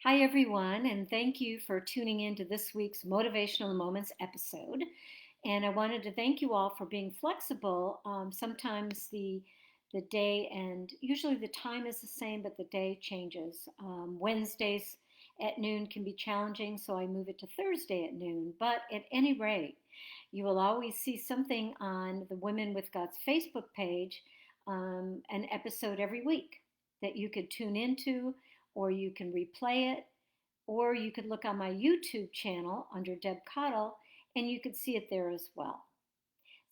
Hi, everyone, and thank you for tuning in to this week's Motivational Moments episode. And I wanted to thank you all for being flexible. Sometimes the day and usually the time is the same, but the day changes. Wednesdays at noon can be challenging, so I move it to Thursday at noon. But at any rate, you will always see something on the Women with Guts Facebook page, an episode every week that you could tune into, or you can replay it, or you could look on my YouTube channel under Deb Cottle and you could see it there as well.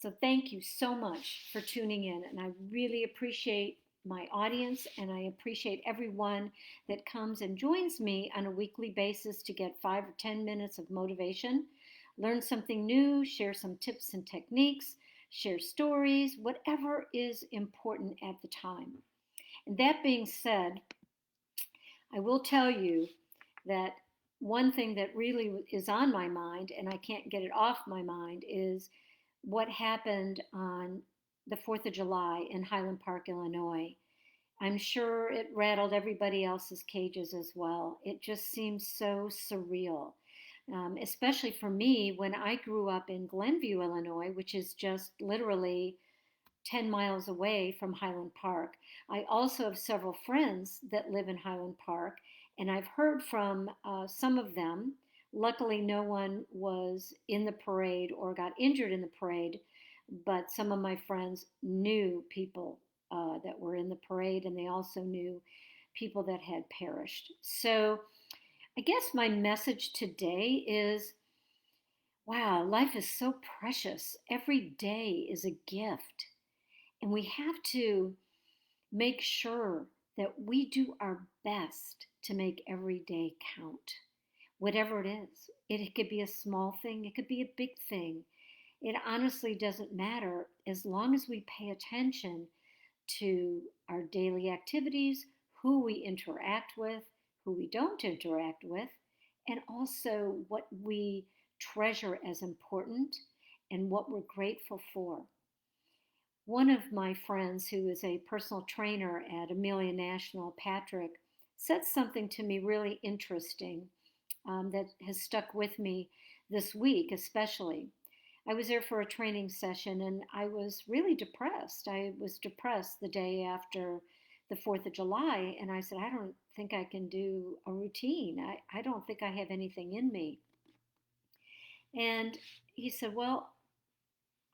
So thank you so much for tuning in, and I really appreciate my audience, and I appreciate everyone that comes and joins me on a weekly basis to get 5 or 10 minutes of motivation, learn something new, share some tips and techniques, share stories, whatever is important at the time. And that being said, I will tell you that one thing that really is on my mind, and I can't get it off my mind, is what happened on the 4th of July in Highland Park, Illinois. I'm sure it rattled everybody else's cages as well. It just seems so surreal, especially for me when I grew up in Glenview, Illinois, which is just literally 10 miles away from Highland Park. I also have several friends that live in Highland Park, and I've heard from some of them. Luckily, no one was in the parade or got injured in the parade, but some of my friends knew people that were in the parade, and they also knew people that had perished. So I guess my message today is wow, life is so precious. Every day is a gift. And we have to make sure that we do our best to make every day count, whatever it is. It could be a small thing, it could be a big thing. It honestly doesn't matter as long as we pay attention to our daily activities, who we interact with, who we don't interact with, and also what we treasure as important and what we're grateful for. One of my friends, who is a personal trainer at Amelia National, Patrick, said something to me really interesting that has stuck with me this week, especially. I was there for a training session and I was really depressed. I was depressed the day after the 4th of July, and I said, I don't think I can do a routine. I don't think I have anything in me. And he said, well,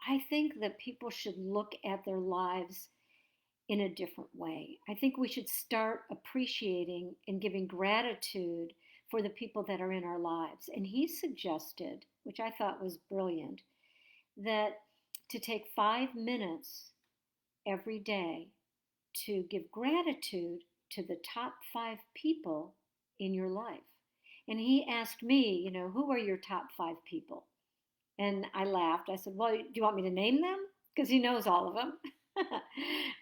I think that people should look at their lives in a different way. I think we should start appreciating and giving gratitude for the people that are in our lives. And he suggested, which I thought was brilliant, that to take 5 minutes every day to give gratitude to the top 5 people in your life. And he asked me, who are your top 5 people? And I laughed. I said, well, do you want me to name them? Because he knows all of them.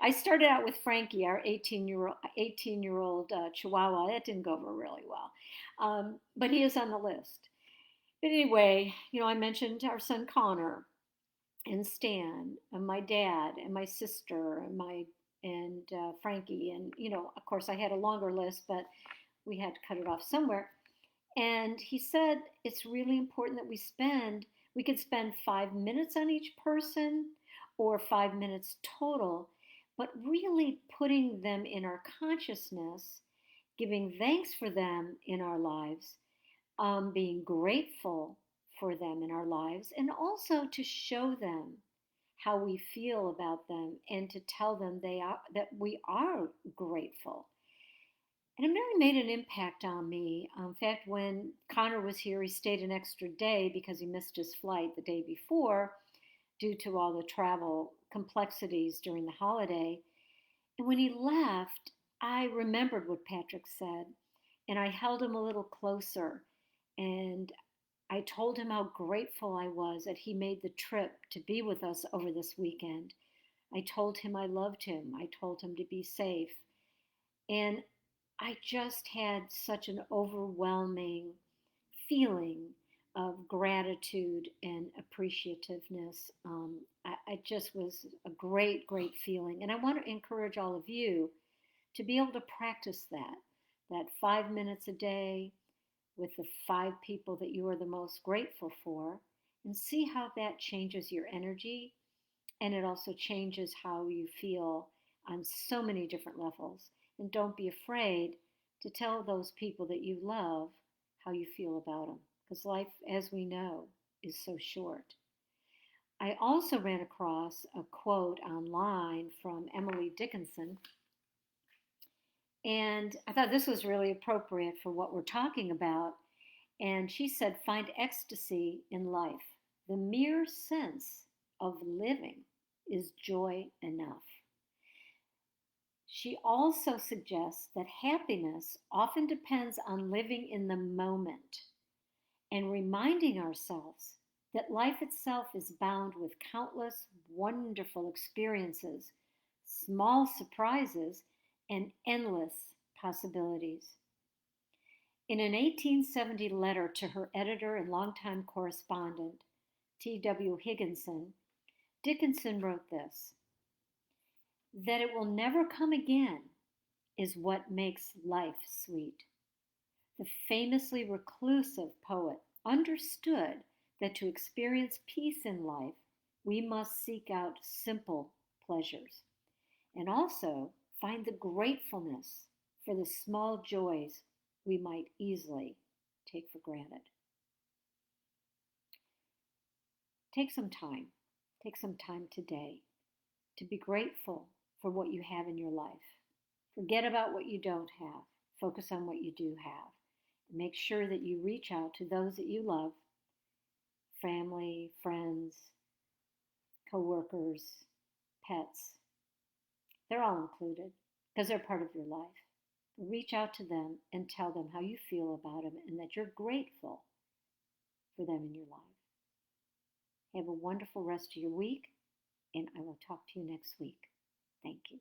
I started out with Frankie, our 18-year-old Chihuahua. That didn't go over really well, but he is on the list. But anyway, I mentioned our son Connor and Stan and my dad and my sister and Frankie, and of course, I had a longer list, but we had to cut it off somewhere. And he said it's really important that we could spend 5 minutes on each person or 5 minutes total, but really putting them in our consciousness, giving thanks for them in our lives, being grateful for them in our lives, and also to show them how we feel about them and to tell them that we are grateful. And it really made an impact on me. In fact, when Connor was here, he stayed an extra day because he missed his flight the day before due to all the travel complexities during the holiday. And when he left, I remembered what Patrick said, and I held him a little closer. And I told him how grateful I was that he made the trip to be with us over this weekend. I told him I loved him. I told him to be safe. And I just had such an overwhelming feeling of gratitude and appreciativeness. It just was a great, great feeling. And I want to encourage all of you to be able to practice that, that 5 minutes a day with the 5 people that you are the most grateful for, and see how that changes your energy. And it also changes how you feel on so many different levels. And don't be afraid to tell those people that you love how you feel about them, because life, as we know, is so short. I also ran across a quote online from Emily Dickinson, and I thought this was really appropriate for what we're talking about. And she said, find ecstasy in life. The mere sense of living is joy enough. She also suggests that happiness often depends on living in the moment and reminding ourselves that life itself is bound with countless wonderful experiences, small surprises, and endless possibilities. In an 1870 letter to her editor and longtime correspondent, T.W. Higginson, Dickinson wrote this: that it will never come again is what makes life sweet. The famously reclusive poet understood that to experience peace in life, we must seek out simple pleasures and also find the gratefulness for the small joys we might easily take for granted. Take some time. Take some time today to be grateful for what you have in your life. Forget about what you don't have. Focus on what you do have. And make sure that you reach out to those that you love, family, friends, coworkers, pets. They're all included because they're part of your life. Reach out to them and tell them how you feel about them and that you're grateful for them in your life. Have a wonderful rest of your week, and I will talk to you next week. Thank you.